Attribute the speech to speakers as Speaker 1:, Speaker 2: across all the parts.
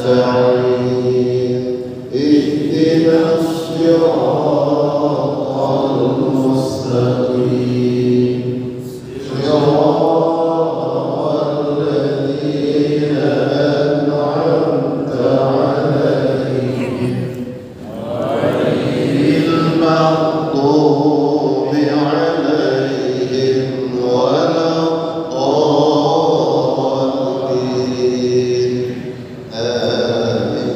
Speaker 1: نستعين اهدنا الصراط المستقيم صراط الذين أنعمت عليهم غير المغضوب عليهم ولا الضالين آمين.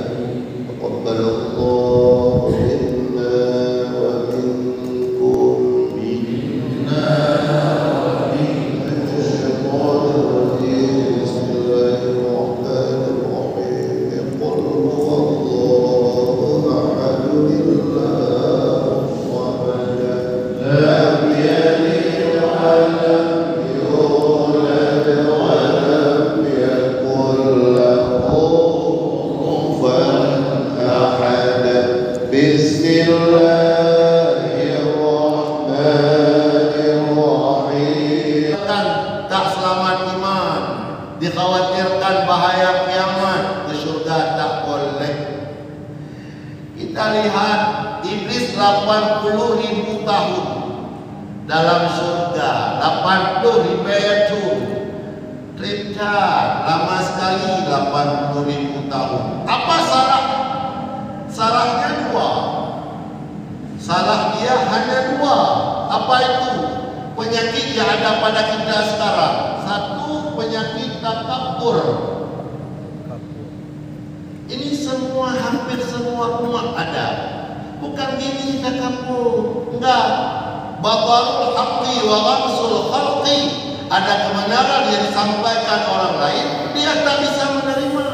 Speaker 1: تقبل الله منا ومنكم منا ومن الشيطان الرجيم. بسم الله الرحمن الرحيم. قل هو الله أحد الله الصمد لم يلد ولم يولد ولم يكن له كفوا أحد. بسم الله الرحمن الرحيم. Tak selamat iman, dikhawatirkan bahaya kiamat, ke surga tak boleh. Kita lihat iblis 80.000 tahun dalam surga, 80 itu Richard lama sekali, 80.000 tahun. Apa salah? Salahnya dua. Salah dia hanya dua. Apa itu? Penyakit yang ada pada kita sekarang. Satu, penyakit takabur. Ini semua, hampir semua umat ada. Bukan gini takabur. Enggak. Batalul haqqi wa ghamsul khalqi. Ada kebenaran yang disampaikan orang lain, dia tak bisa menerima.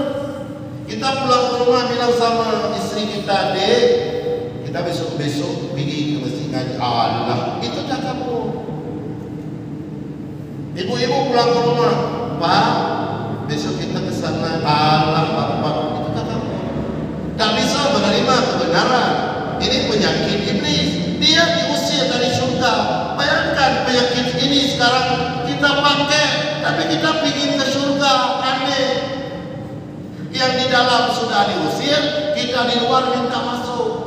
Speaker 1: Kita pulang ke rumah bilang sama istri kita, "Dek, kita besok-besok pergi ke masjid ngaji." Allah, itu takabur. Ibu-ibu pulang ke rumah, "Pak, besok kita ke sana." Allah, Bapak, itu takabur. Tak bisa menerima kebenaran. Ini penyakit iblis. Dia diusir dari surga. Bayangkan penyakit ini sekarang kita pakai, tapi kita ingin ke surga. Aneh. Yang di dalam sudah diusir, kita di luar minta masuk.